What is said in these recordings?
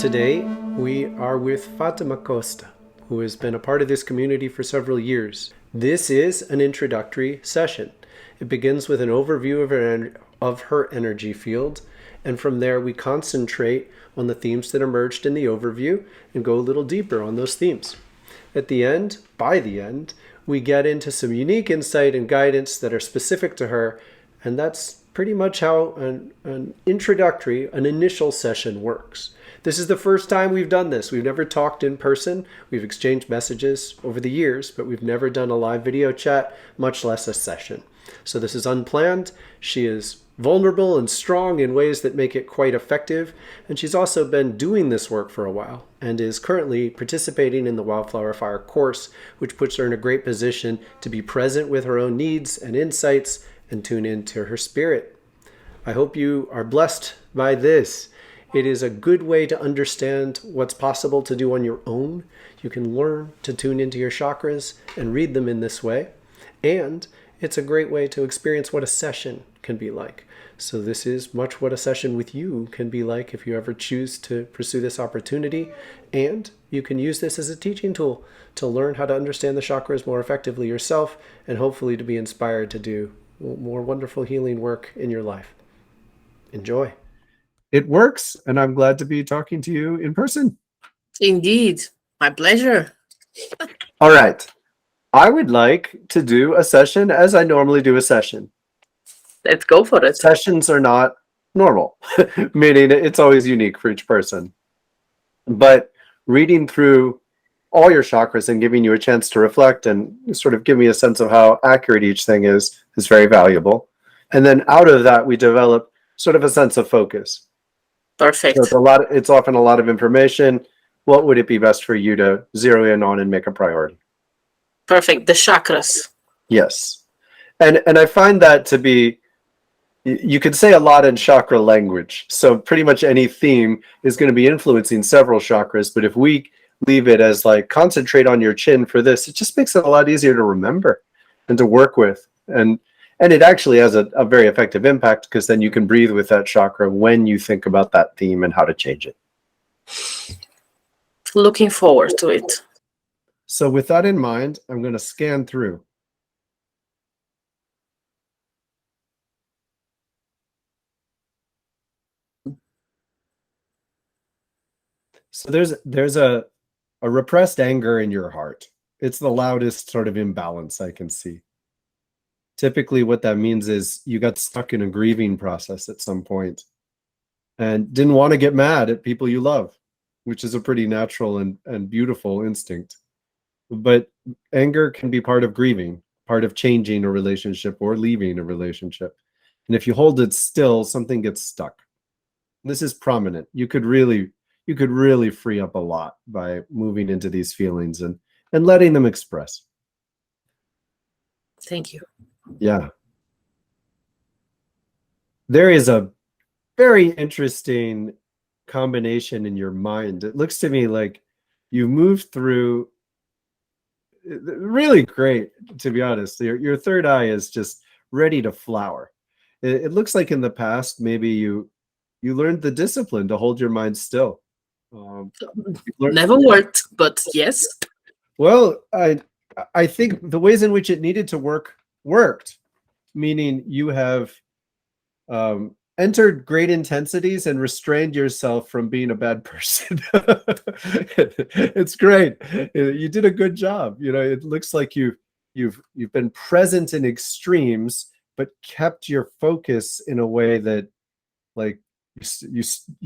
Today, we are with Fatima Costa, who has been a part of this community for several years. This is an introductory session. It begins with an overview of her energy field, and from there we concentrate on the themes that emerged in the overview and go a little deeper on those themes. At the end, by the end, we get into some unique insight and guidance that are specific to her, and that's pretty much how an initial session works. This is the first time we've done this. We've never talked in person. We've exchanged messages over the years, but we've never done a live video chat, much less a session. So this is unplanned. She is vulnerable and strong in ways that make it quite effective. And she's also been doing this work for a while and is currently participating in the Wildflowerfire course, which puts her in a great position to be present with her own needs and insights and tune into her spirit. I hope you are blessed by this. It is a good way to understand what's possible to do on your own. You can learn to tune into your chakras and read them in this way. And it's a great way to experience what a session can be like. So this is much what a session with you can be like if you ever choose to pursue this opportunity. And you can use this as a teaching tool to learn how to understand the chakras more effectively yourself and hopefully to be inspired to do more wonderful healing work in your life. Enjoy. It works, and I'm glad to be talking to you in person. Indeed. My pleasure. All right. I would like to do a session as I normally do a session. Let's go for it. Sessions are not normal, meaning it's always unique for each person. But reading through all your chakras and giving you a chance to reflect and sort of give me a sense of how accurate each thing is very valuable. And then out of that, we develop sort of a sense of focus. Perfect. So it's often a lot of information. What would it be best for you to zero in on and make a priority? Perfect. The chakras. Yes. And I find that to be, you could say a lot in chakra language. So pretty much any theme is going to be influencing several chakras. But if we leave it as like, concentrate on your chin for this, it just makes it a lot easier to remember and to work with. And it actually has a very effective impact because then you can breathe with that chakra when you think about that theme and how to change it. Looking forward to it. So with that in mind, I'm going to scan through. So there's a repressed anger in your heart. It's the loudest sort of imbalance I can see. Typically what that means is you got stuck in a grieving process at some point and didn't want to get mad at people you love, which is a pretty natural and beautiful instinct. But anger can be part of grieving, part of changing a relationship or leaving a relationship. And if you hold it still, something gets stuck. This is prominent. You could really free up a lot by moving into these feelings and letting them express. Thank you. Yeah. There is a very interesting combination in your mind. It looks to me like you moved through really great, to be honest. Your third eye is just ready to flower. It looks like in the past, maybe you learned the discipline to hold your mind still. Never worked, but yes. Well, I think the ways in which it needed to work worked, meaning you have entered great intensities and restrained yourself from being a bad person. It's great. You did a good job. You know, it looks like you've been present in extremes, but kept your focus in a way that, like, you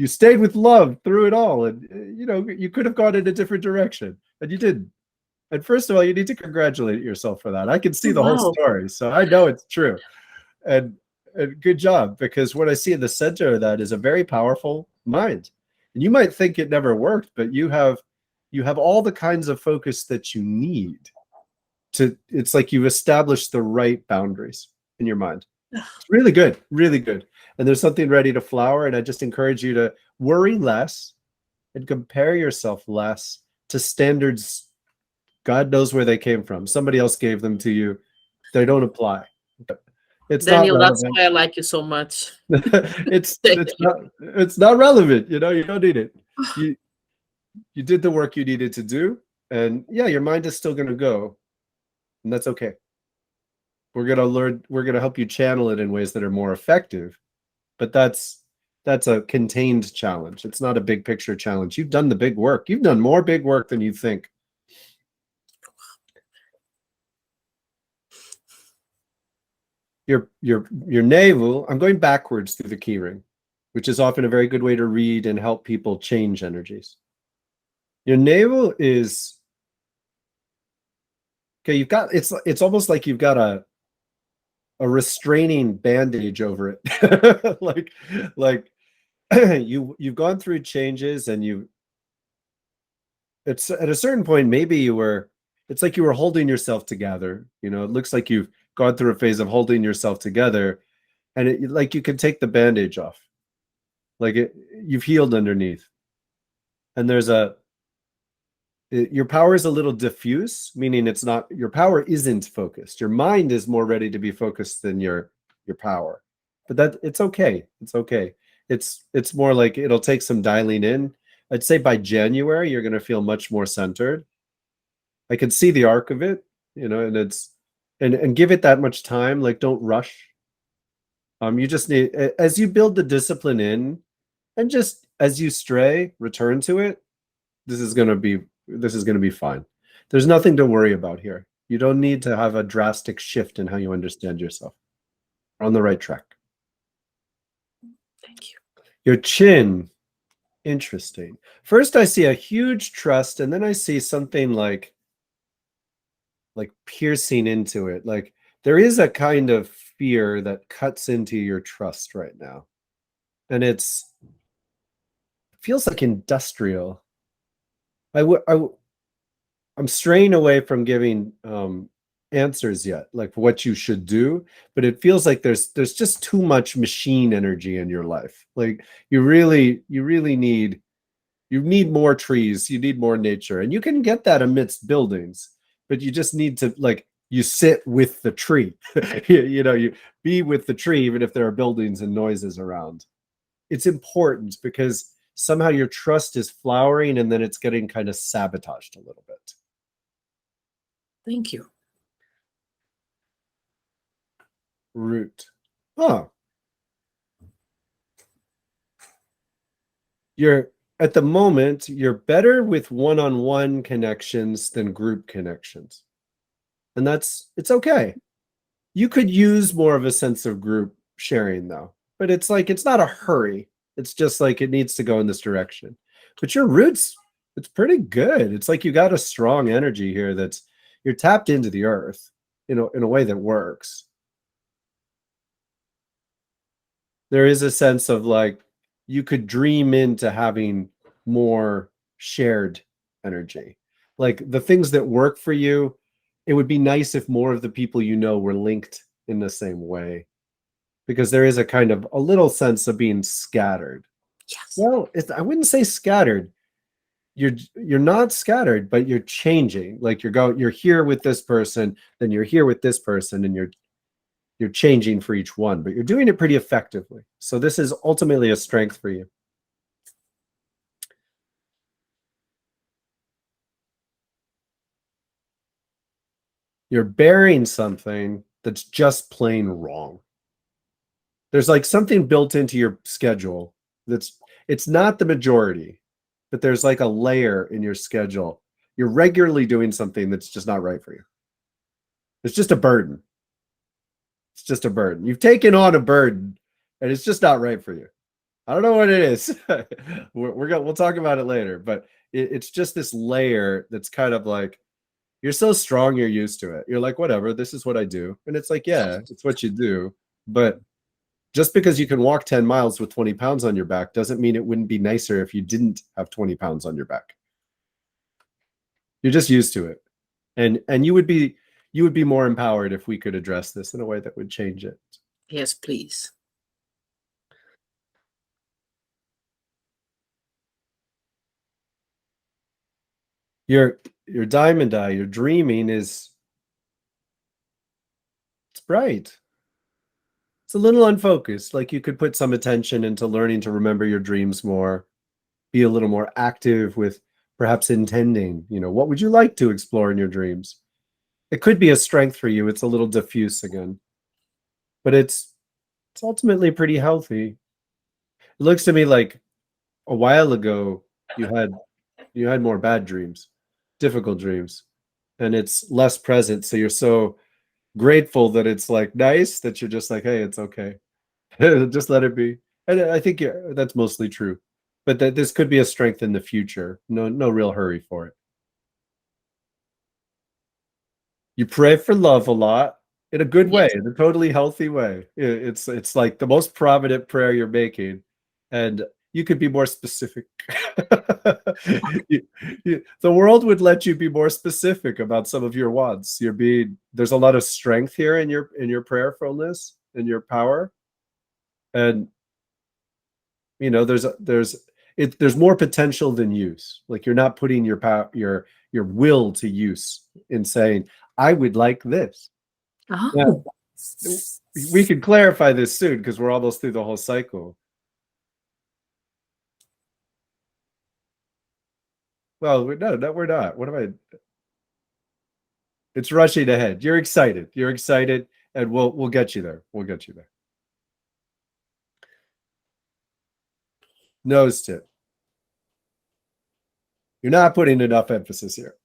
stayed with love through it all. And you know, you could have gone in a different direction, and you didn't. And first of all, you need to congratulate yourself for that. I can see the whole story, so I know it's true. And good job, because what I see in the center of that is a very powerful mind. And you might think it never worked, but you have all the kinds of focus that you need to. It's like you've established the right boundaries in your mind. It's really good, really good. And there's something ready to flower. And I just encourage you to worry less and compare yourself less to standards. God knows where they came from. Somebody else gave them to you. They don't apply. It's Daniel, not that's why I like you so much. it's not relevant. You know, you don't need it. You did the work you needed to do, and yeah, your mind is still going to go, and that's okay. We're going to learn, we're going to help you channel it in ways that are more effective, but that's a contained challenge. It's not a big picture challenge. You've done the big work. You've done more big work than you think. Your navel, I'm going backwards through the key ring, which is often a very good way to read and help people change energies. Your navel is okay. You've got, it's almost like you've got a restraining bandage over it. like you've gone through changes, and it's at a certain point, maybe it's like you were holding yourself together. It looks like you've gone through a phase of holding yourself together, and like you can take the bandage off, like you've healed underneath, and your power is a little diffuse, meaning your power isn't focused. Your mind is more ready to be focused than your power, but it's okay. It's okay. It's more like it'll take some dialing in. I'd say by January you're going to feel much more centered. I can see the arc of it, and give it that much time. Like, don't rush. You just need, as you build the discipline in, and just as you stray, return to it. This is going to be fine. There's nothing to worry about here. You don't need to have a drastic shift in how you understand yourself. You're on the right track. Thank you. Your chin, interesting. First, I see a huge trust, and then I see something like piercing into it. Like there is a kind of fear that cuts into your trust right now, and it feels like industrial. I'm straying away from giving answers yet, like what you should do, but it feels like there's just too much machine energy in your life. Like you really need more trees, you need more nature, and you can get that amidst buildings, but you just need to, like, you sit with the tree. You be with the tree even if there are buildings and noises around. It's important because somehow your trust is flowering, and then it's getting kind of sabotaged a little bit. Thank you. Root. Oh. At the moment, you're better with one-on-one connections than group connections. And it's okay. You could use more of a sense of group sharing though, but it's not a hurry. It's just like it needs to go in this direction. But your roots, it's pretty good. It's like you got a strong energy here you're tapped into the earth in a way that works. There is a sense of like you could dream into having more shared energy. Like the things that work for you, it would be nice if more of the people were linked in the same way, because there is a kind of a little sense of being scattered. Yes. Well, I wouldn't say scattered. You're not scattered, but you're changing. Like you're here with this person, then you're here with this person, and you're changing for each one, but you're doing it pretty effectively. So this is ultimately a strength for you. You're bearing something that's just plain wrong. There's like something built into your schedule it's not the majority, but there's like a layer in your schedule. You're regularly doing something that's just not right for you. It's just a burden. It's just a burden. You've taken on a burden, and it's just not right for you. I don't know what it is. We'll talk about it later, but it's just this layer that's kind of like, you're so strong, you're used to it. You're like, whatever, this is what I do. And it's like, yeah, it's what you do. But just because you can walk 10 miles with 20 pounds on your back doesn't mean it wouldn't be nicer if you didn't have 20 pounds on your back. You're just used to it. And you would be more empowered if we could address this in a way that would change it. Yes, please. Your diamond eye, your dreaming it's bright. It's a little unfocused. Like you could put some attention into learning to remember your dreams more, be a little more active with perhaps intending, what would you like to explore in your dreams? It could be a strength for you. It's a little diffuse again, but it's ultimately pretty healthy. It looks to me like a while ago you had more bad dreams, difficult dreams, and it's less present. So you're so grateful that it's like nice that you're just like, hey, it's okay. Just let it be. And I think that's mostly true. But that this could be a strength in the future. No real hurry for it. You pray for love a lot in a good way, Yes. in a totally healthy way. It's like the most prominent prayer you're making, and you could be more specific. The world would let you be more specific about some of your wants. There's a lot of strength here in your prayerfulness and your power, and there's more potential than use. Like you're not putting your power, your will to use in saying, I would like this. Now, Oh, we can clarify this soon because we're almost through the whole cycle. Well, no, we're not. What am I? It's rushing ahead. You're excited. And we'll get you there. We'll get you there. Nose tip. You're not putting enough emphasis here.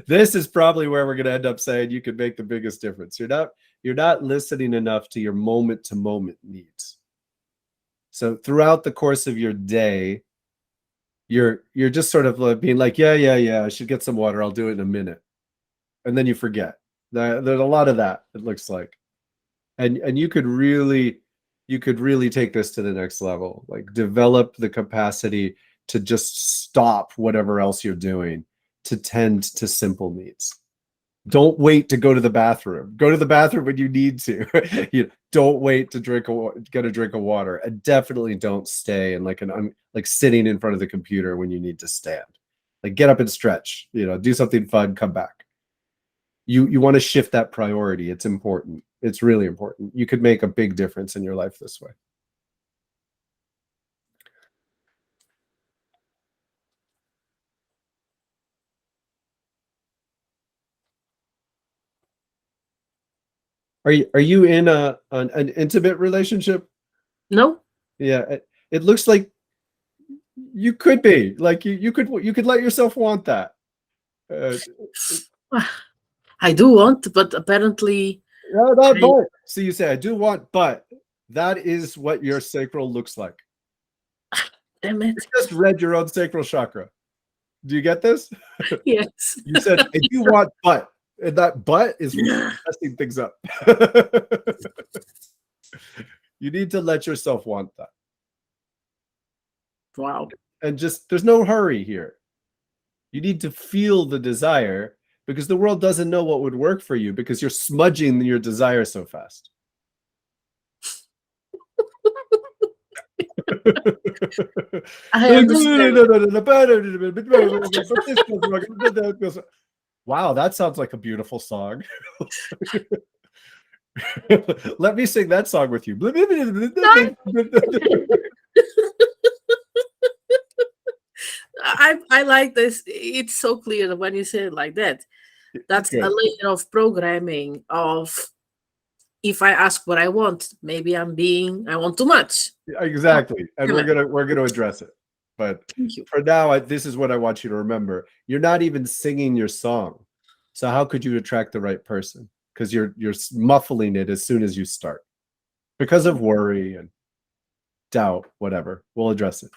This is probably where we're going to end up saying you could make the biggest difference. You're not listening enough to your moment to moment needs. So throughout the course of your day, you're just sort of being like, yeah, I should get some water. I'll do it in a minute. And then you forget. There's a lot of that, it looks like. And you could really take this to the next level. Like develop the capacity to just stop whatever else you're doing to tend to simple needs. Don't wait to go to the bathroom. Go to the bathroom when you need to. Don't wait to get a drink of water, and definitely don't stay and like sitting in front of the computer when you need to stand. Like get up and stretch. Do something fun. Come back. You want to shift that priority. It's important. It's really important. You could make a big difference in your life this way. Are you in an intimate relationship? no. Yeah, it looks like you could be. Like you could let yourself want that. I do want, but apparently, But see, you say I do want, but that is what your sacral looks like. damn You it. just read your own sacral chakra. Do you get this? Yes. You said I do want, but, and that but is messing things up. You need to let yourself want that. Wow. And just there's no hurry here. You need to feel the desire because the world doesn't know what would work for you because you're smudging your desire so fast. I understand. Wow, that sounds like a beautiful song. Let me sing that song with you. I like this. It's so clear when you say it like that. That's a layer of programming of if I ask what I want, maybe I want too much. Exactly. And we're gonna address it. But Thank you. for now, this is what I want you to remember. You're not even singing your song. So how could you attract the right person? Because you're muffling it as soon as you start. Because of worry and doubt, whatever. We'll address it.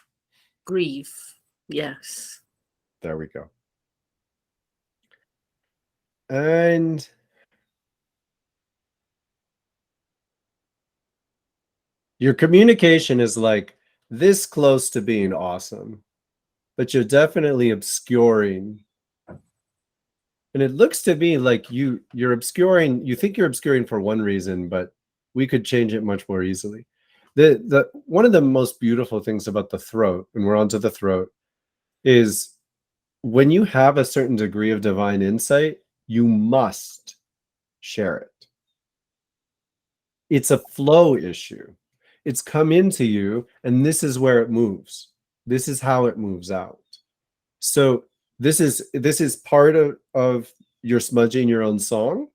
Grief. Yes. There we go. And your communication is like this close to being awesome, but you're definitely obscuring. And it looks to me like you're obscuring, you think you're obscuring for one reason, but we could change it much more easily. The one of the most beautiful things about the throat, and we're onto the throat, is when you have a certain degree of divine insight, you must share it. It's a flow issue. It's come into you, and this is where it moves. This is how it moves out. So This is part of your smudging your own song.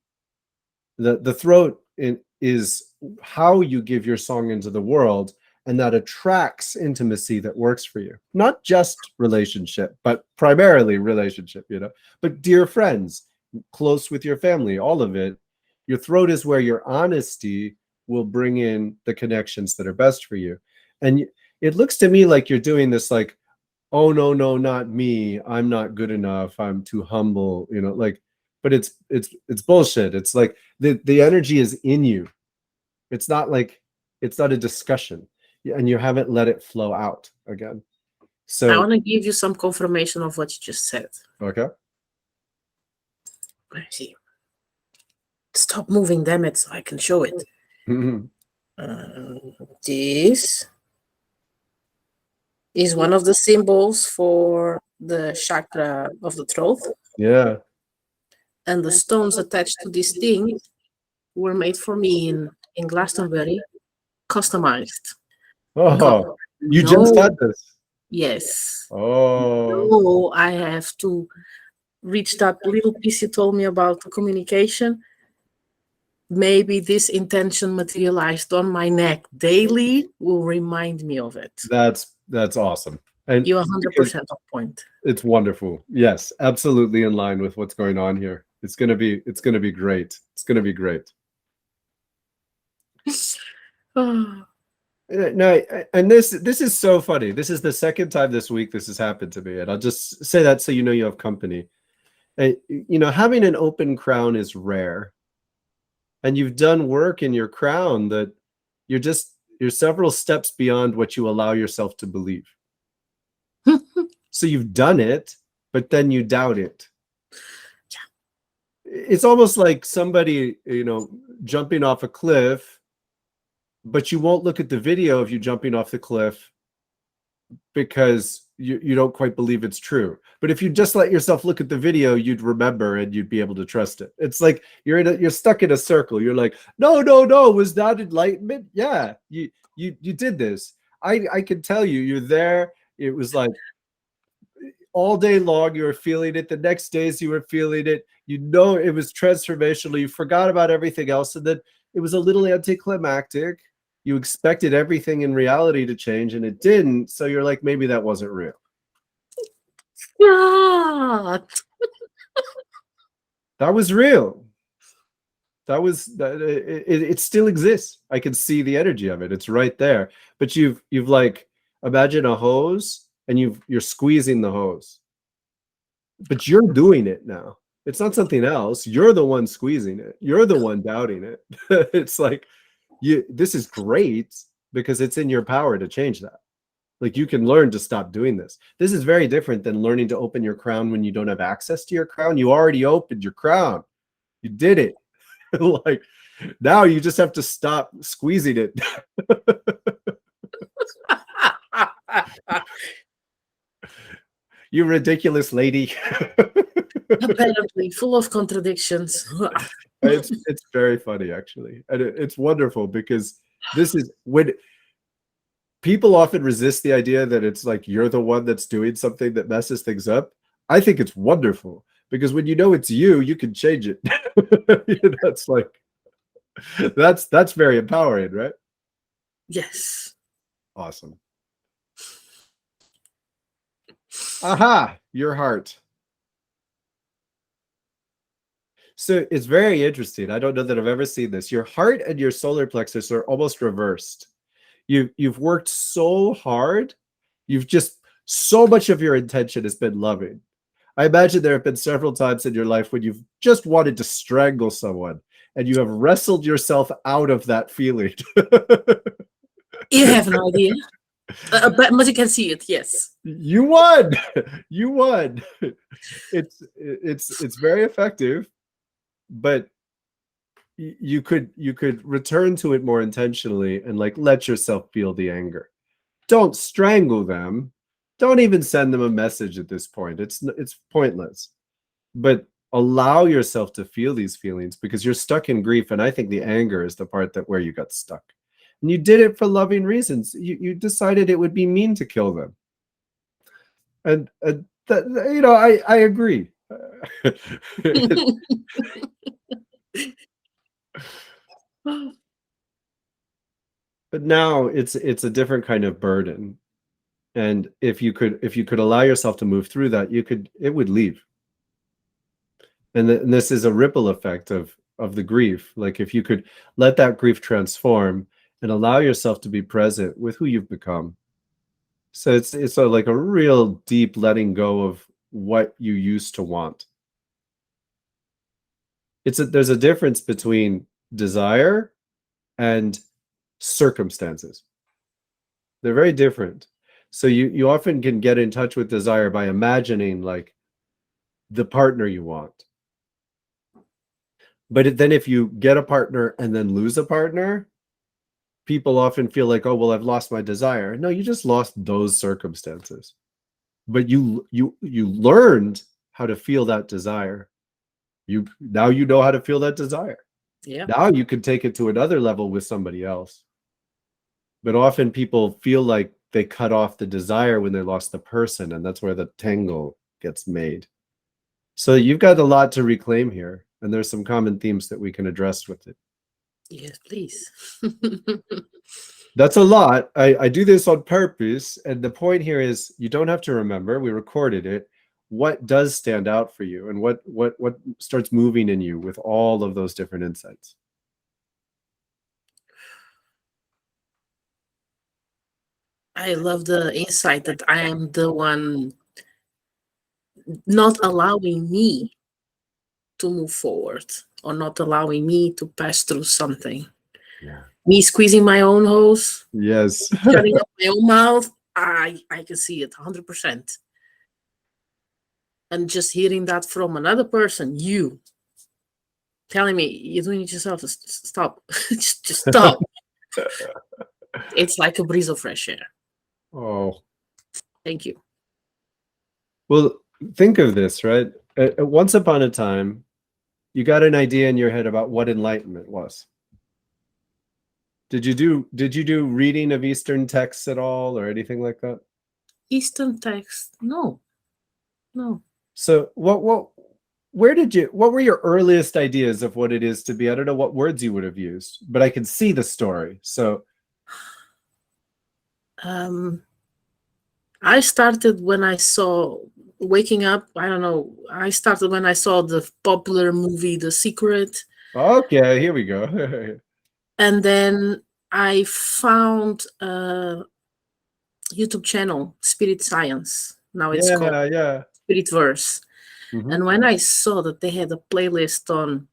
The throat is how you give your song into the world, and that attracts intimacy that works for you. Not just relationship, but primarily relationship, but dear friends, close with your family, all of it. Your throat is where your honesty will bring in the connections that are best for you. And it looks to me like you're doing this like, oh no, no, not me, I'm not good enough, I'm too humble, like, but it's bullshit. It's like the energy is in you. It's not a discussion, and you haven't let it flow out again. So I want to give you some confirmation of what you just said. Okay. Let's see. Stop moving, damn it, so I can show it. This is one of the symbols for the chakra of the throat. Yeah. And the stones attached to this thing were made for me in Glastonbury, customized. Oh, you just had this? Yes. Oh. I have to reach that little piece you told me about the communication. Maybe this intention materialized on my neck daily will remind me of it. That's awesome. And you're 100% on point. It's wonderful. Yes, absolutely in line with what's going on here. It's gonna be great. It's gonna be great. No, and this is so funny. This is the second time this week this has happened to me, and I'll just say that so you have company. Having an open crown is rare, and you've done work in your crown that you're several steps beyond what you allow yourself to believe. So you've done it, but then you doubt it. It's almost like somebody, jumping off a cliff, but you won't look at the video of you jumping off the cliff because you don't quite believe it's true. But if you just let yourself look at the video, you'd remember and you'd be able to trust it. It's like you're stuck in a circle. You're like, no, was that enlightenment? Yeah, you did this. I can tell you're there. It was like all day long you were feeling it. The next days you were feeling it. It was transformational. You forgot about everything else, and then it was a little anticlimactic. You expected everything in reality to change, and it didn't. So you're like, maybe that wasn't real. Yeah. That was real. It still exists. I can see the energy of it. It's right there. But you've like, imagine a hose, and you're squeezing the hose. But you're doing it now. It's not something else. You're the one squeezing it. You're the one doubting it. It's like, this is great because it's in your power to change that. Like, you can learn to stop doing this. This is very different than learning to open your crown when you don't have access to your crown. You already opened your crown. You did it. Like, now you just have to stop squeezing it. You ridiculous lady. Apparently full of contradictions. It's very funny, actually. And it's wonderful because this is when people often resist the idea that it's like you're the one that's doing something that messes things up. I think it's wonderful because when it's you can change it. That's like, that's very empowering, right? Yes. Awesome. Aha, your heart. So it's very interesting. I don't know that I've ever seen this. Your heart and your solar plexus are almost reversed. You've worked so hard. So much of your intention has been loving. I imagine there have been several times in your life when you've just wanted to strangle someone, and you have wrestled yourself out of that feeling. You have no idea. But you can see it, yes. You won. You won. It's very effective, but you could return to it more intentionally and like let yourself feel the anger. Don't strangle them. Don't even send them a message at this point. It's pointless. But allow yourself to feel these feelings because you're stuck in grief, and I think the anger is the part where you got stuck. And you did it for loving reasons. You decided it would be mean to kill them. And that, I agree. But now it's a different kind of burden. And if you could allow yourself to move through that, it would leave. And this is a ripple effect of the grief. Like if you could let that grief transform and allow yourself to be present with who you've become. So it's like a real deep letting go of what you used to want. There's a difference between desire and circumstances. They're very different. So you often can get in touch with desire by imagining like the partner you want. But then if you get a partner and then lose a partner, people often feel like, oh, well, I've lost my desire. No, you just lost those circumstances. But you learned how to feel that desire. Now you know how to feel that desire. Yeah. Now you can take it to another level with somebody else. But often people feel like they cut off the desire when they lost the person, and that's where the tangle gets made. So you've got a lot to reclaim here, and there's some common themes that we can address with it. Yes, please. That's a lot. I do this on purpose, and the point here is you don't have to remember. We recorded it. What does stand out for you, and what starts moving in you with all of those different insights? I love the insight that I am the one not allowing me to move forward, or not allowing me to pass through something. Yeah. Me squeezing my own hose, Yes. shutting up my own mouth. I can see it 100%. And just hearing that from another person, you telling me you're doing it yourself, stop. just stop. It's like a breeze of fresh air. Oh. Thank you. Well, think of this, right? Once upon a time, you got an idea in your head about what enlightenment was. Did you do reading of Eastern texts at all or anything like that? Eastern text? No. So what were your earliest ideas of what it is to be? I don't know what words you would have used, but I can see the story. So I started when I saw waking up. I don't know. I started when I saw the popular movie The Secret. Okay, here we go. And then I found a YouTube channel, Spirit Science. Now it's called Spirit Verse. Mm-hmm. And when I saw that they had a playlist on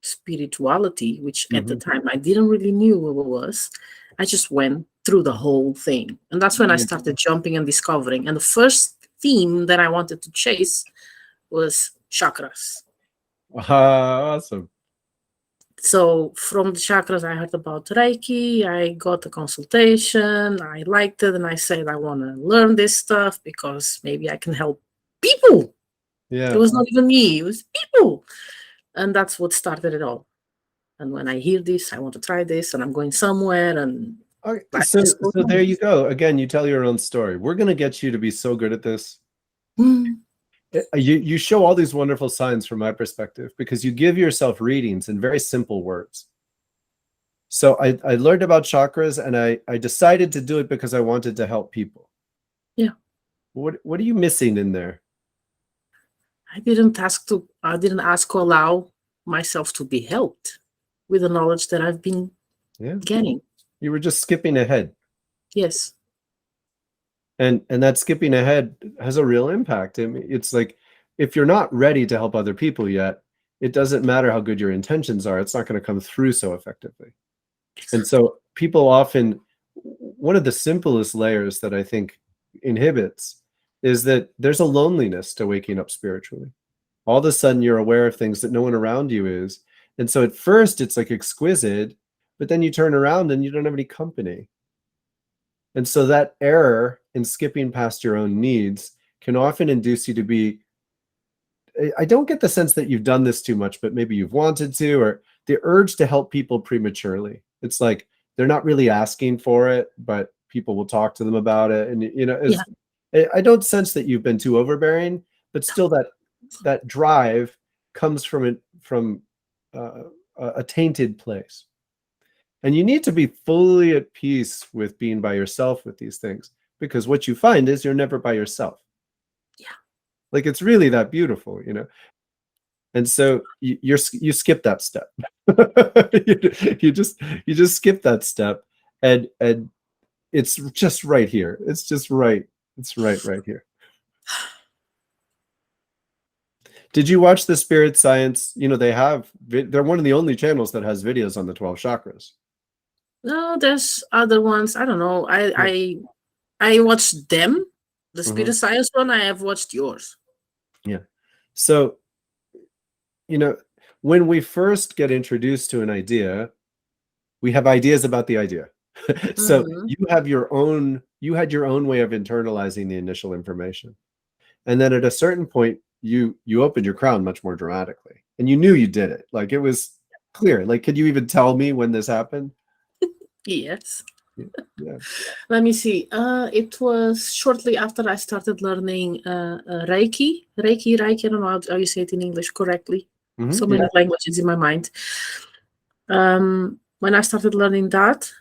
spirituality, which at the time I didn't really knew what it was, I just went through the whole thing. And that's when I started jumping and discovering. And the first theme that I wanted to chase was chakras. Awesome. So from the chakras, I heard about Reiki. I got a consultation. I liked it. And I said, I want to learn this stuff because maybe I can help people. Yeah. It was not even me. It was people. And that's what started it all. And when I hear this, I want to try this, and I'm going somewhere. And okay, so there you go. Again, you tell your own story. We're going to get you to be so good at this. You show all these wonderful signs from my perspective because you give yourself readings in very simple words. So I learned about chakras, and I decided to do it because I wanted to help people. Yeah. What are you missing in there? I didn't ask to allow myself to be helped with the knowledge that I've been getting. You were just skipping ahead. Yes. And that skipping ahead has a real impact. I mean, it's like if you're not ready to help other people yet, it doesn't matter how good your intentions are. It's not going to come through so effectively. And so people often, one of the simplest layers that I think inhibits is that there's a loneliness to waking up spiritually. All of a sudden you're aware of things that no one around you is. And so at first it's like exquisite, but then you turn around and you don't have any company. And so that error in skipping past your own needs can often induce you to be, I don't get the sense that you've done this too much, but maybe you've wanted to, or the urge to help people prematurely. It's like they're not really asking for it, but people will talk to them about it. And, I don't sense that you've been too overbearing, but still that drive comes from uh, a tainted place. And you need to be fully at peace with being by yourself with these things, because what you find is you're never by yourself. Yeah. Like, it's really that beautiful, you know? And so you skip that step. you just skip that step, and it's just right here. It's just right. It's right here. Did you watch the Spirit Science? You know, they're one of the only channels that has videos on the 12 chakras. No, there's other ones. I don't know. I watched them, the Spirit Science one. I have watched yours. Yeah. So, you know, when we first get introduced to an idea, we have ideas about the idea. So you had your own way of internalizing the initial information. And then at a certain point, you opened your crown much more dramatically. And you knew you did it. Like, it was clear. Like, could you even tell me when this happened? Yes. Yeah. Let me see. It was shortly after I started learning Reiki. Reiki. I don't know how you say it in English correctly. So many languages in my mind. When I started learning that,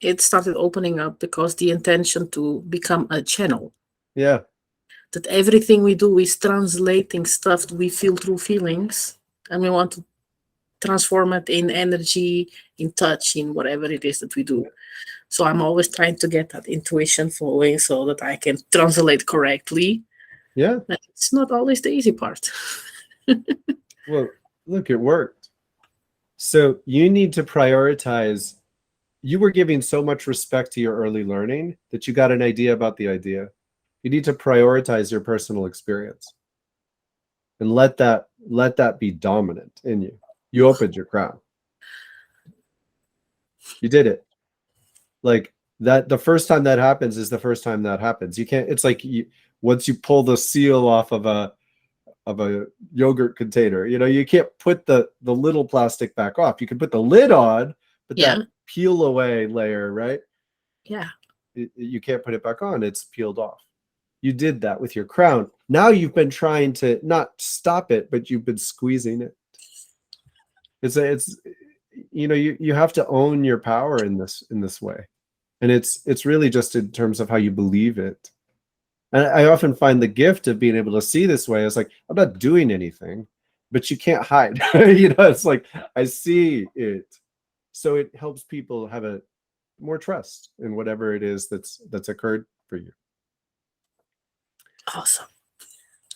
it started opening up, because the intention to become a channel. Yeah. That everything we do is translating stuff that we feel through feelings, and we want to transform it in energy, in touch, in whatever it is that we do. So I'm always trying to get that intuition flowing so that I can translate correctly. Yeah. But it's not always the easy part. Well, look, it worked. So you need to prioritize. You were giving so much respect to your early learning that you got an idea about the idea. You need to prioritize your personal experience and let that be dominant in you. You opened your crown. You did it. Like, that, the first time that happens is the first time that happens. You can't, it's like once you pull the seal off of a yogurt container, you know, you can't put the little plastic back off. You can put the lid on, but that peel away layer, right? Yeah. You can't put it back on. It's peeled off. You did that with your crown. Now you've been trying to not stop it, but you've been squeezing it. It's you know, you have to own your power in this way. And it's really just in terms of how you believe it. And I often find the gift of being able to see this way is like, I'm not doing anything, but you can't hide. You know, it's like, I see it. So it helps people have a more trust in whatever it is that's occurred for you. Awesome.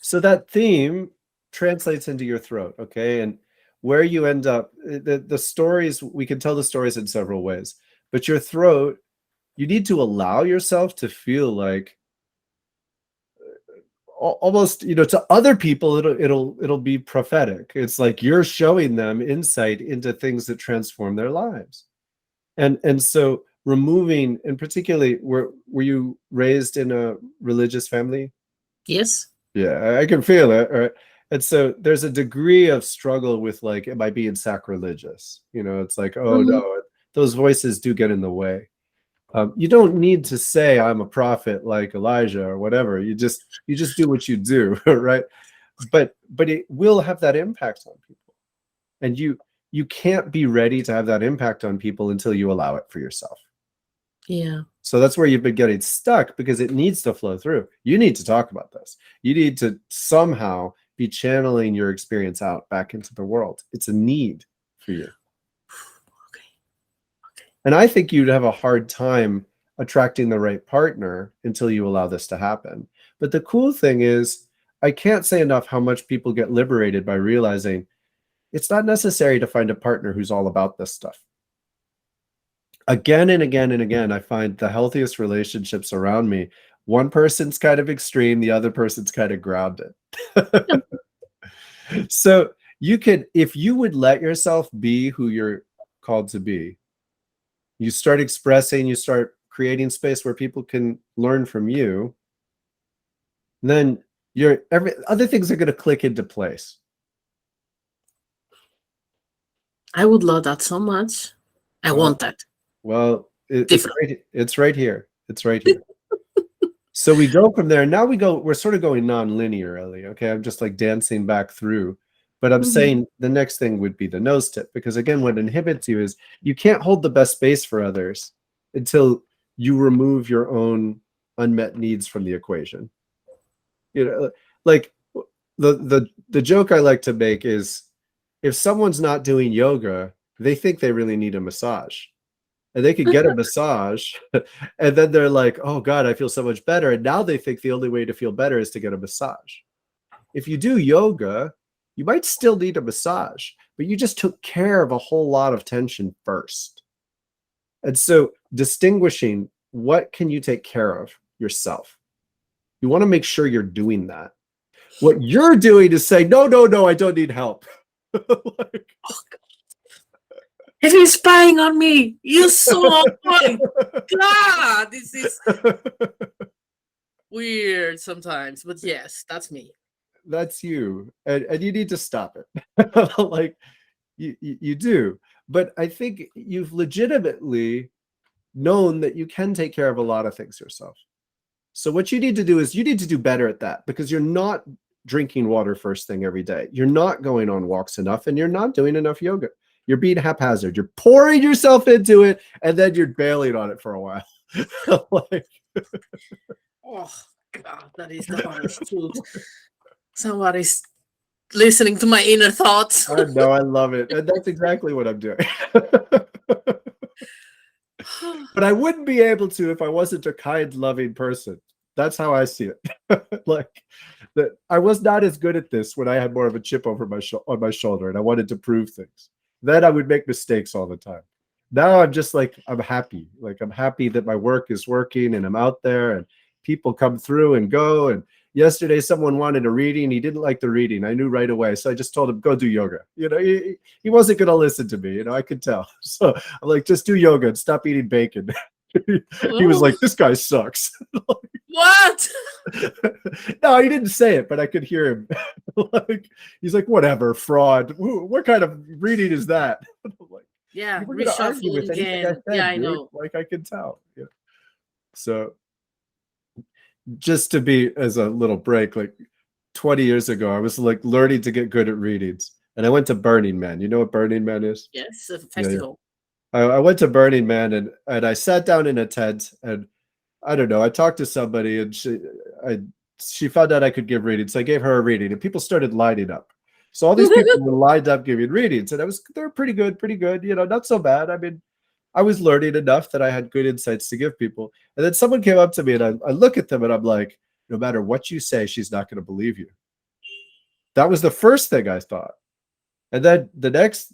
So that theme translates into your throat, okay? And where you end up, the stories, we can tell the stories in several ways, but your throat, you need to allow yourself to feel like, almost, you know, to other people it'll be prophetic. It's like you're showing them insight into things that transform their lives. And so removing, and particularly, were you raised in a religious family? Yes. Yeah, I can feel it. Right? And so there's a degree of struggle with, like, am I being sacrilegious? You know, it's like, oh no, those voices do get in the way. You don't need to say I'm a prophet like Elijah or whatever. You just do what you do, right? But it will have that impact on people, and you can't be ready to have that impact on people until you allow it for yourself. Yeah. So that's where you've been getting stuck, because it needs to flow through. You need to talk about this. You need to somehow be channeling your experience out back into the world. It's a need for you. And I think you'd have a hard time attracting the right partner until you allow this to happen. But the cool thing is, I can't say enough how much people get liberated by realizing it's not necessary to find a partner who's all about this stuff. Again and again and again, I find the healthiest relationships around me, one person's kind of extreme, the other person's kind of grounded. So you could, if you would let yourself be who you're called to be, you start expressing, you start creating space where people can learn from you, then other things are going to click into place. I would love that so much. I want that. Well, it's right here. It's right here. So we go from there. Now we're sort of going non-linearly. Okay. I'm just like dancing back through. But I'm saying the next thing would be the nose tip, because again, what inhibits you is you can't hold the best space for others until you remove your own unmet needs from the equation. You know, like the joke I like to make is, if someone's not doing yoga, they think they really need a massage. And they could get a massage, and then they're like, oh God, I feel so much better. And now they think the only way to feel better is to get a massage. If you do yoga, you might still need a massage, but you just took care of a whole lot of tension first. And so distinguishing, what can you take care of yourself? You want to make sure you're doing that. What you're doing is saying, no, I don't need help. Like, Oh, if he's spying on me, you saw my God, this is weird sometimes, but yes, that's me. That's you, and you need to stop it. Like you do. But I think you've legitimately known that you can take care of a lot of things yourself. So what you need to do is you need to do better at that, because you're not drinking water first thing every day. You're not going on walks enough, and you're not doing enough yoga. You're being haphazard. You're pouring yourself into it, and then you're bailing on it for a while. Like, oh God, that is the honest truth. Somebody's listening to my inner thoughts. I know, I love it. And that's exactly what I'm doing. But I wouldn't be able to if I wasn't a kind, loving person. That's how I see it. Like, that I was not as good at this when I had more of a chip over on my shoulder and I wanted to prove things. Then I would make mistakes all the time. Now I'm just like, I'm happy. Like, I'm happy that my work is working and I'm out there and people come through and go. And yesterday someone wanted a reading. He didn't like the reading. I knew right away. So I just told him, go do yoga. You know, he wasn't going to listen to me. You know, I could tell. So I'm like, just do yoga and stop eating bacon. He was like, this guy sucks. What? No, he didn't say it, but I could hear him. Like, he's like, whatever, fraud. What kind of reading is that? Like, yeah, we're gonna argue with anything I said, yeah, I dude. know. Like, I could tell. Yeah. So just to be as a little break, like 20 years ago, I was like learning to get good at readings. And I went to Burning Man. You know what Burning Man is? Yes, a festival. Yeah. I went to Burning Man and I sat down in a tent and I don't know, I talked to somebody and she found out I could give readings. So I gave her a reading and people started lining up. So all these people were lined up giving readings and they're pretty good, you know, not so bad. I mean, I was learning enough that I had good insights to give people. And then someone came up to me and I look at them and I'm like, no matter what you say, she's not going to believe you. That was the first thing I thought. And then the next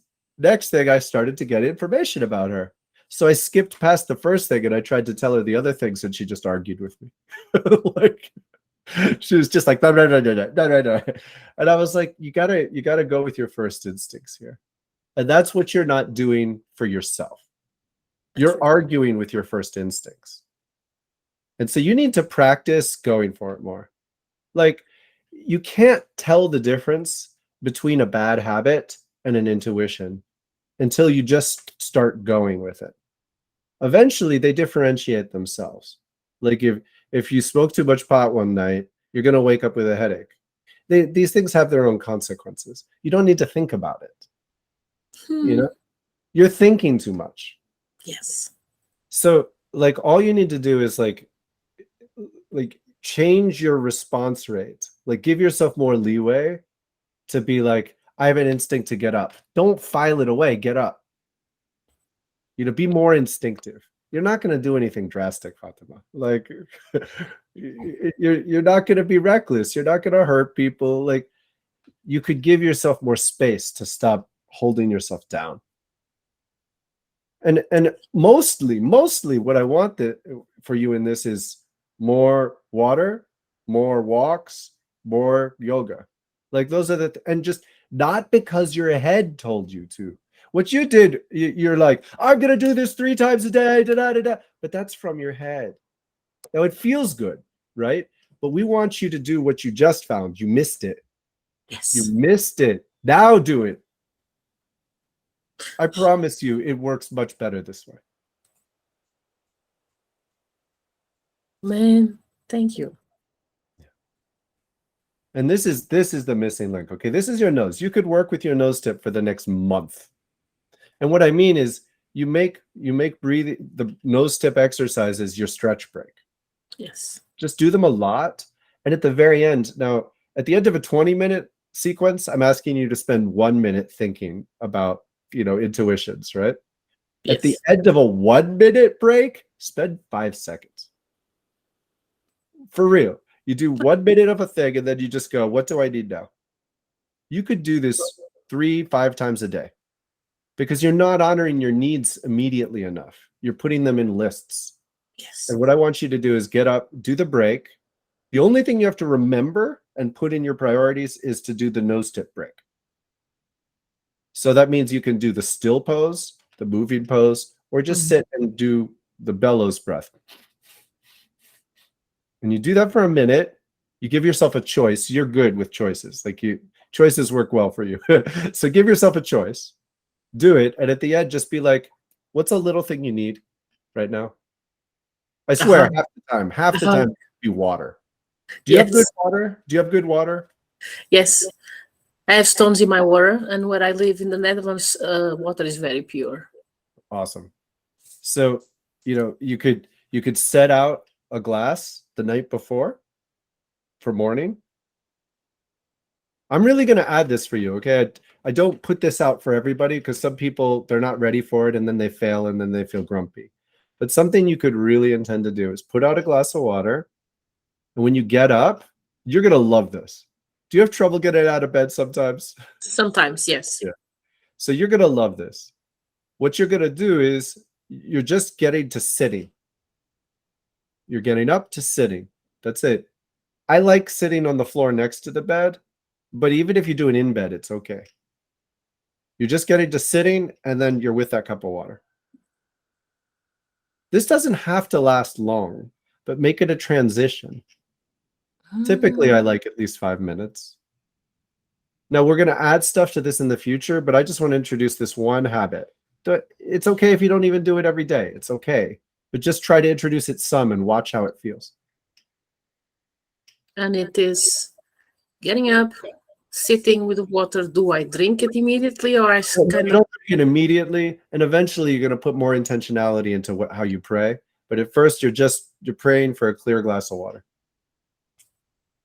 thing, I started to get information about her. So I skipped past the first thing and I tried to tell her the other things and she just argued with me. Like, she was just like, no. And I was like, you gotta go with your first instincts here. And that's what you're not doing for yourself. You're arguing with your first instincts. And so you need to practice going for it more. Like, you can't tell the difference between a bad habit and an intuition until you just start going with it. Eventually, they differentiate themselves. Like, if you smoke too much pot one night, you're going to wake up with a headache. These things have their own consequences. You don't need to think about it. You know, you're thinking too much. Yes. So, like, all you need to do is like change your response rate. Like, give yourself more leeway to be like, I have an instinct to get up. Don't file it away. Get up. You know, be more instinctive. You're not going to do anything drastic, Fatima. Like, you're not going to be reckless. You're not going to hurt people. Like, you could give yourself more space to stop holding yourself down. And mostly what I want for you in this is more water, more walks, more yoga. Like, those are and just not because your head told you to. What you did, you're like, I'm going to do this 3 times a day, but that's from your head. Now, it feels good, right? But we want you to do what you just found. You missed it. Yes. You missed it. Now do it. I promise you, it works much better this way. Man, Thank you. And this is the missing link. Okay, this is your nose. You could work with your nose tip for the next month. And what I mean is you make breathing, the nose tip exercises your stretch break. Yes. Just do them a lot. And at the very end, now at the end of a 20-minute sequence, I'm asking you to spend 1 minute thinking about, intuitions, right? Yes. At the end of a 1 minute break, spend 5 seconds. For real. You do 1 minute of a thing and then you just go, what do I need now? You could do this 3-5 times a day because you're not honoring your needs immediately enough. You're putting them in lists. Yes. And what I want you to do is get up, do the break. The only thing you have to remember and put in your priorities is to do the nose tip break. So that means you can do the still pose, the moving pose, or just sit and do the bellows breath. And you do that for a minute, you give yourself a choice. You're good with choices. Choices work well for you. So give yourself a choice, do it. And at the end, just be like, what's a little thing you need right now? I swear, half the time be water. Do you have good water? Do you have good water? Yes. I have stones in my water, and where I live in the Netherlands, water is very pure. Awesome. So, you could set out a glass the night before for morning. I'm really going to add this for you, okay? I don't put this out for everybody because some people, they're not ready for it and then they fail and then they feel grumpy. But something you could really intend to do is put out a glass of water, and when you get up, you're going to love this. Do you have trouble getting out of bed sometimes? Sometimes, yes. Yeah. So you're going to love this. What you're going to do is you're just getting to sitting. You're getting up to sitting. That's it. I like sitting on the floor next to the bed, but even if you do it in bed, it's okay. You're just getting to sitting, and then you're with that cup of water. This doesn't have to last long, but make it a transition. Typically, I like at least 5 minutes. Now, we're going to add stuff to this in the future, but I just want to introduce this one habit. It's okay if you don't even do it every day. It's okay. But just try to introduce it some and watch how it feels. And it is getting up, sitting with the water. Do I drink it immediately, or I You don't drink it immediately, and eventually you're going to put more intentionality into how you pray. But at first, you're praying for a clear glass of water.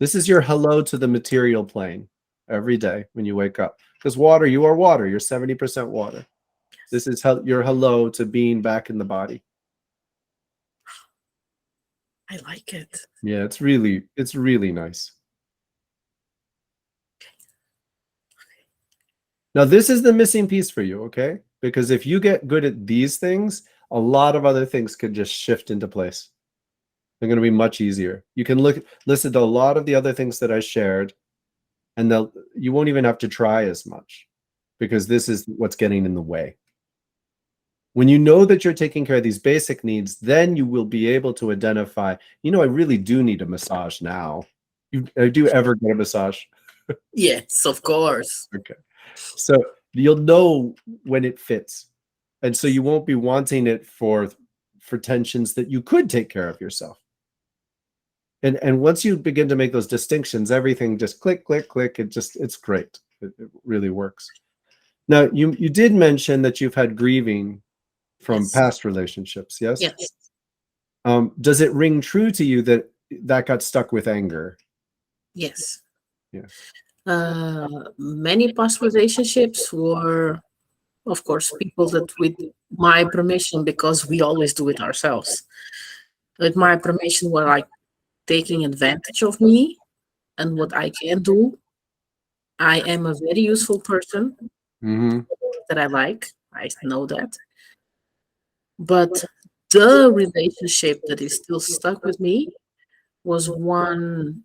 This is your hello to the material plane every day when you wake up. Because water, you are water. You're 70% water. This is your hello to being back in the body. I like it. Yeah, it's really nice. Now, this is the missing piece for you, okay? Because if you get good at these things, a lot of other things could just shift into place. They're going to be much easier. You can listen to a lot of the other things that I shared, and you won't even have to try as much because this is what's getting in the way. When you know that you're taking care of these basic needs, then you will be able to identify, I really do need a massage now. Do you ever get a massage? Yes, of course. Okay. So you'll know when it fits. And so you won't be wanting it for tensions that you could take care of yourself. And once you begin to make those distinctions, everything just click, click, click. It's great. It really works. Now, you did mention that you've had grieving from past relationships, yes? Yes. Does it ring true to you that got stuck with anger? Yes. Yeah. Many past relationships were, of course, people that with my permission, because we always do it ourselves. With my permission, were like taking advantage of me and what I can do. I am a very useful person that I like. I know that. But the relationship that is still stuck with me was one.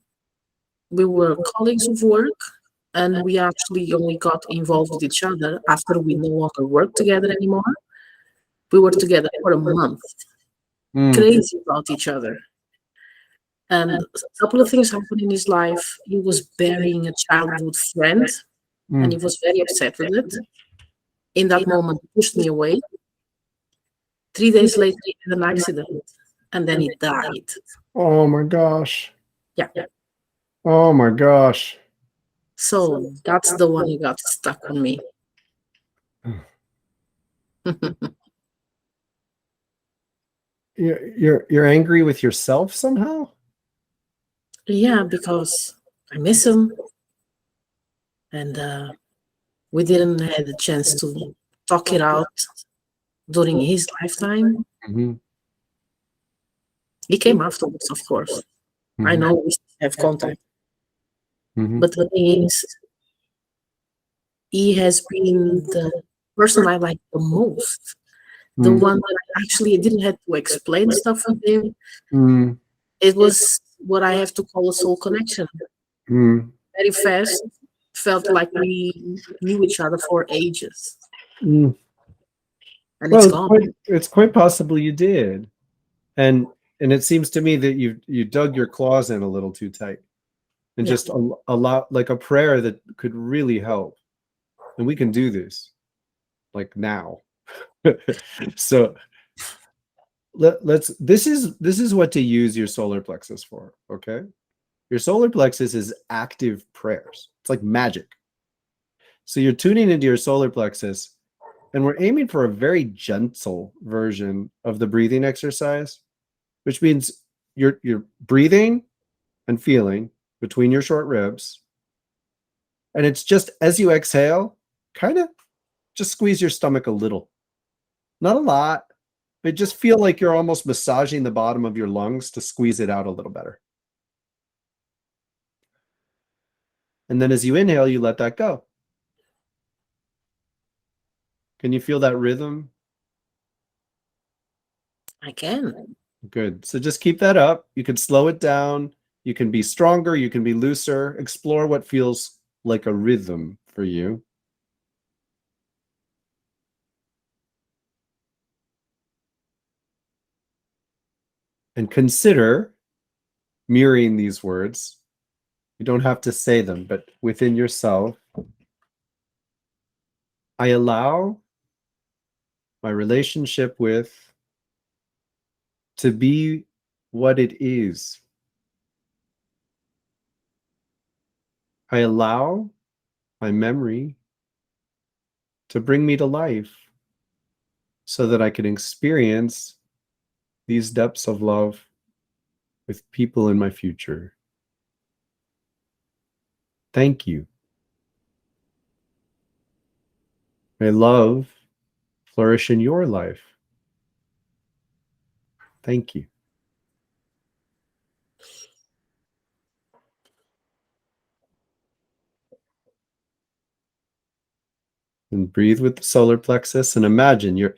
We were colleagues of work, and we actually only got involved with each other after we no longer worked together anymore. We were together for a month, crazy about each other. And a couple of things happened in his life. He was burying a childhood friend, and he was very upset with it. In that moment, he pushed me away. 3 days later, he had an accident, and then he died. Oh my gosh. Yeah. Oh my gosh. So that's the one who got stuck on me. You're angry with yourself somehow? Yeah, because I miss him, and we didn't have the chance to talk it out during his lifetime. Mm-hmm. He came afterwards, of course. I know we still have contact, Mm-hmm. but the thing is, he has been the person I like the most. The one that I actually didn't have to explain stuff with him. Mm-hmm. It was what I have to call a soul connection. Mm-hmm. Very fast. Felt like we knew each other for ages, Mm. and it's Well, gone. it's quite possible you did. And it seems to me that you dug your claws in a little too tight. And Yeah. just a lot, like a prayer that could really help. And we can do this like now. So let's this is what to use your solar plexus for, okay? Your solar plexus is active prayers. It's like magic. So you're tuning into your solar plexus, and we're aiming for a very gentle version of the breathing exercise, which means you're breathing and feeling between your short ribs. And it's just as you exhale, kind of just squeeze your stomach a little. Not a lot, but just feel like you're almost massaging the bottom of your lungs to squeeze it out a little better. And then as you inhale, you let that go. Can you feel that rhythm? I can. Good. So just keep that up. You can slow it down. You can be stronger. You can be looser. Explore what feels like a rhythm for you. And consider mirroring these words. You don't have to say them, but within yourself, I allow my relationship with to be what it is. I allow my memory to bring me to life so that I can experience these depths of love with people in my future. Thank you. May love flourish in your life. Thank you. And breathe with the solar plexus and imagine you're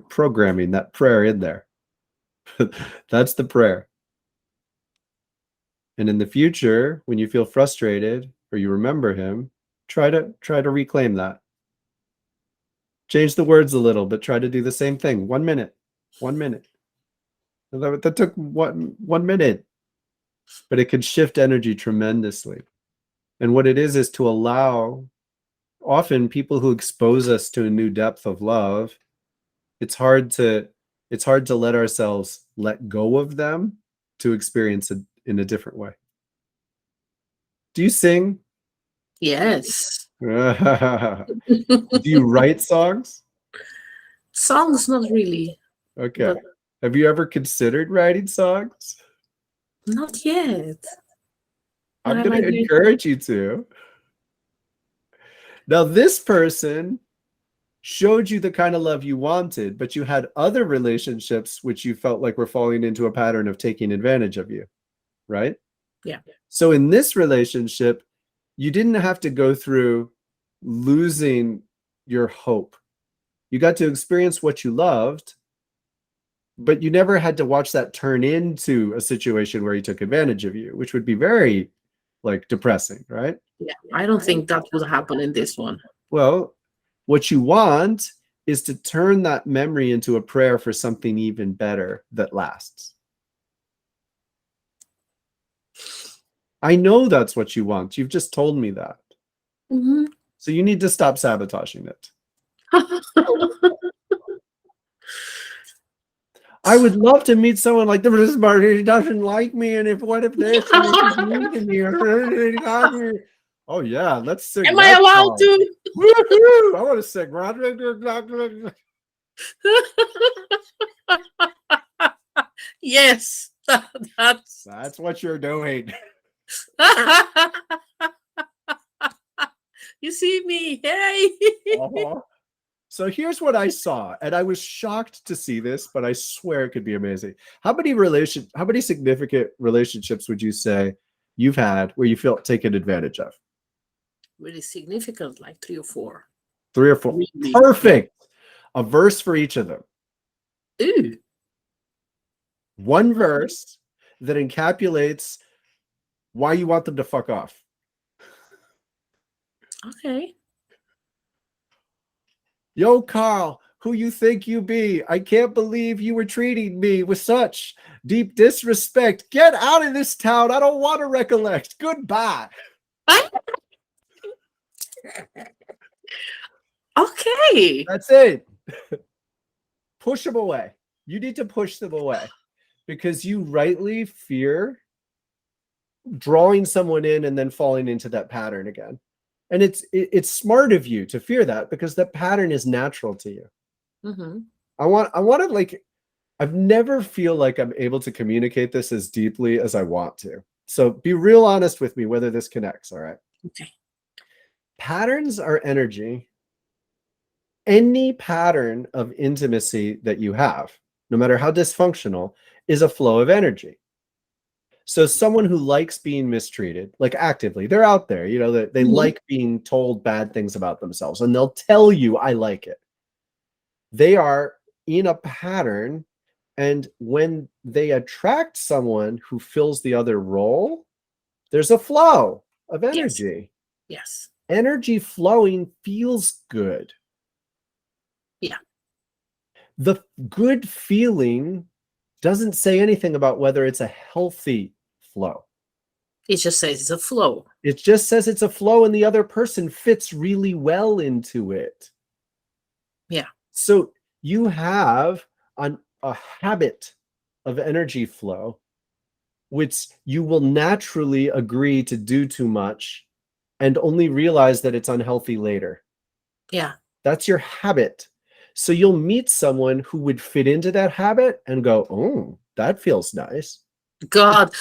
programming that prayer in there. That's the prayer. And in the future, when you feel frustrated or you remember him, try to reclaim that. Change the words a little, but try to do the same thing. 1 minute. 1 minute. That took one minute, but it could shift energy tremendously. And what it is to allow, often people who expose us to a new depth of love, it's hard to let ourselves let go of them to experience it in a different way. Do you sing? Yes. Do you write songs? Songs, not really. Okay. But Have you ever considered writing songs? not yet. But I'm I going like to it. encourage you to. Now, this person showed you the kind of love you wanted, but you had other relationships which you felt like were falling into a pattern of taking advantage of you, right? Yeah. So in this relationship, you didn't have to go through losing your hope. You got to experience what you loved, but you never had to watch that turn into a situation where he took advantage of you, which would be very like depressing, right? Yeah. I don't think that would happen in this one. Well, what you want is to turn that memory into a prayer for something even better that lasts. I know that's what you want. You've just told me that. Mhm. So you need to stop sabotaging it. I would love to meet someone like this, but he doesn't like me. And what if this? And if he's mean to me, oh yeah, let's sing. Am I allowed to? Woo-hoo! I want to sing. Yes, That's what you're doing. You see me, hey. Uh-huh. So here's what I saw, and I was shocked to see this, but I swear it could be amazing. How many significant relationships would you say you've had where you felt taken advantage of? Really significant, like 3 or 4. 3 or 4. Really? Perfect. A verse for each of them. Ooh. One verse that encapsulates why you want them to fuck off. Okay. Yo, Carl, who you think you be? I can't believe you were treating me with such deep disrespect. Get out of this town. I don't want to recollect. Goodbye. Okay. That's it. Push them away. You need to push them away because you rightly fear drawing someone in and then falling into that pattern again. And it's smart of you to fear that because that pattern is natural to you. Mm-hmm. I want to like, I've never feel like I'm able to communicate this as deeply as I want to. So be real honest with me whether this connects. All right. Okay. Patterns are energy. Any pattern of intimacy that you have, no matter how dysfunctional, is a flow of energy. So someone who likes being mistreated, like actively, they're out there, you know, that they like being told bad things about themselves, and they'll tell you, I like it. They are in a pattern, and when they attract someone who fills the other role, there's a flow of energy. Yes. Energy flowing feels good. Yeah. The good feeling doesn't say anything about whether it's a healthy flow. It just says it's a flow. It just says it's a flow and the other person fits really well into it. Yeah. So you have a habit of energy flow, which you will naturally agree to do too much and only realize that it's unhealthy later. Yeah. That's your habit. So you'll meet someone who would fit into that habit and go, oh, that feels nice. God.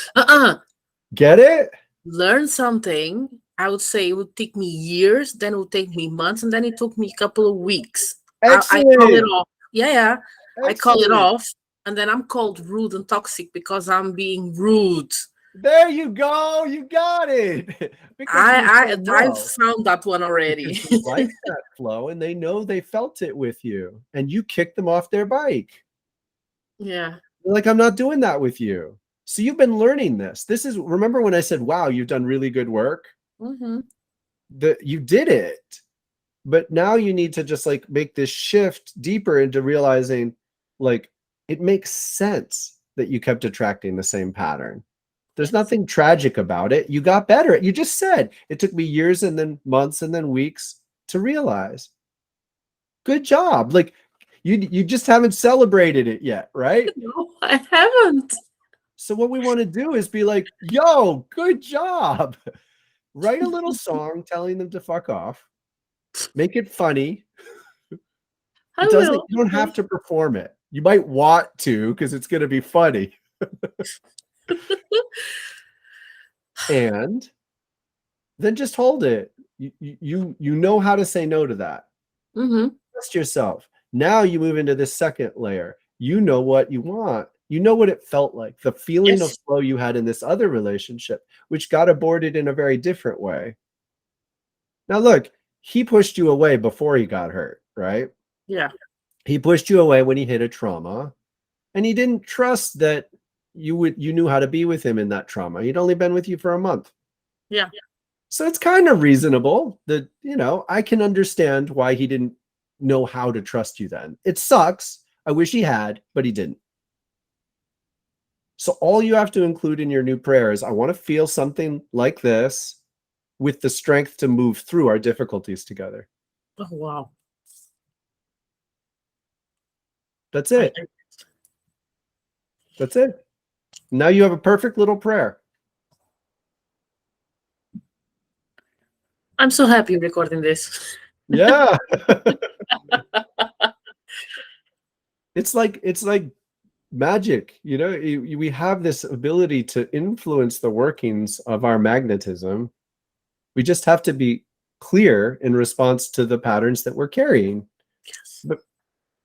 Get it? Learn something. I would say it would take me years, then it would take me months, and then it took me a couple of weeks. I call it off. Yeah. Excellent. I call it off, and then I'm called rude and toxic because I'm being rude. There you go. You got it. I found that one already. Who likes that flow, and they know they felt it with you, and you kicked them off their bike. Yeah. They're like, I'm not doing that with you. So you've been learning this. Remember when I said, wow, you've done really good work? Mm-hmm. You did it. But now you need to just like make this shift deeper into realizing like it makes sense that you kept attracting the same pattern. There's nothing tragic about it. You got better. You just said it took me years and then months and then weeks to realize. Good job. Like you just haven't celebrated it yet, right? No, I haven't. So what we want to do is be like, yo, good job. Write a little song telling them to fuck off. Make it funny. You don't have to perform it. You might want to because it's going to be funny. And then just hold it. You know how to say no to that. Mm-hmm. Trust yourself. Now you move into this second layer. You know what you want. You know what it felt like. The feeling of flow you had in this other relationship, which got aborted in a very different way. Now look, he pushed you away before he got hurt, right? Yeah. He pushed you away when he hit a trauma, and he didn't trust that you knew how to be with him in that trauma. He'd only been with you for a month. Yeah. So it's kind of reasonable that, I can understand why he didn't know how to trust you then. It sucks. I wish he had, but he didn't. So all you have to include in your new prayer is, I want to feel something like this with the strength to move through our difficulties together. Oh, wow. That's it. That's it. Now you have a perfect little prayer. I'm so happy recording this. Yeah. It's like magic, you know. We have this ability to influence the workings of our magnetism. We just have to be clear in response to the patterns that we're carrying. Yes. But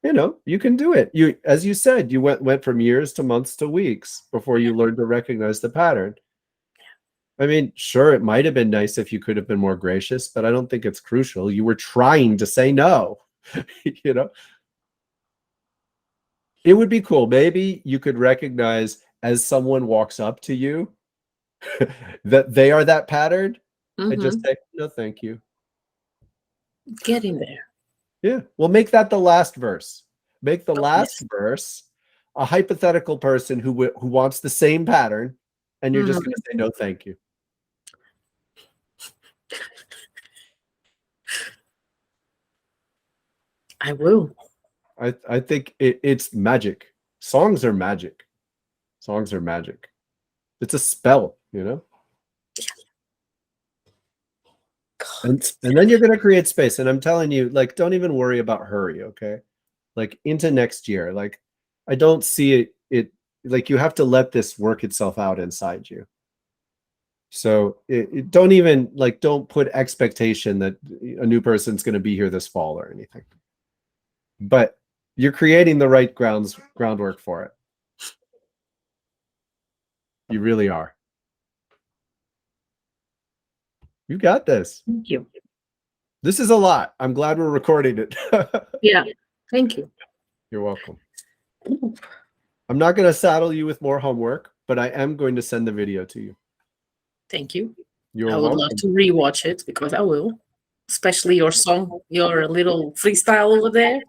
you know, you can do it. You, as you said, you went from years to months to weeks before you learned to recognize the pattern. I mean, sure, it might have been nice if you could have been more gracious, but I don't think it's crucial. You were trying to say no. You know, it would be cool. Maybe you could recognize as someone walks up to you that they are that pattern and just say, no, thank you. Getting there. Yeah. Well, make that the last verse. Make the last verse a hypothetical person who wants the same pattern, and you're just going to say, no, thank you. I will. I think it's magic. Songs are magic. Songs are magic. It's a spell, you know? And then you're going to create space. And I'm telling you, like, don't even worry about hurry, okay? Like, into next year. Like, I don't see it like, you have to let this work itself out inside you. So don't even, like, don't put expectation that a new person's going to be here this fall or anything. But you're creating the right groundwork for it. You really are. You got this. Thank you. This is a lot. I'm glad we're recording it. Yeah. Thank you. You're welcome. I'm not going to saddle you with more homework, but I am going to send the video to you. Thank you. You're I would love to rewatch it because I will. Especially your song, your little freestyle over there.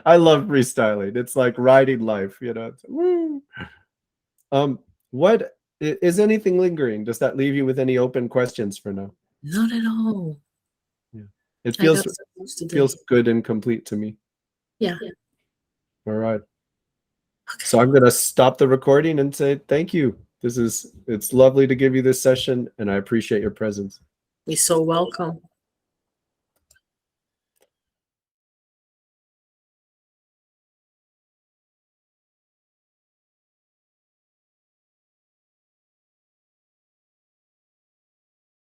I love freestyling. It's like riding life, you know. Woo. What is anything lingering? Does that leave you with any open questions for now? Not at all. Yeah. It feels good and complete to me. Yeah. All right. Okay. So I'm going to stop the recording and say thank you. It's lovely to give you this session, and I appreciate your presence. You're so welcome.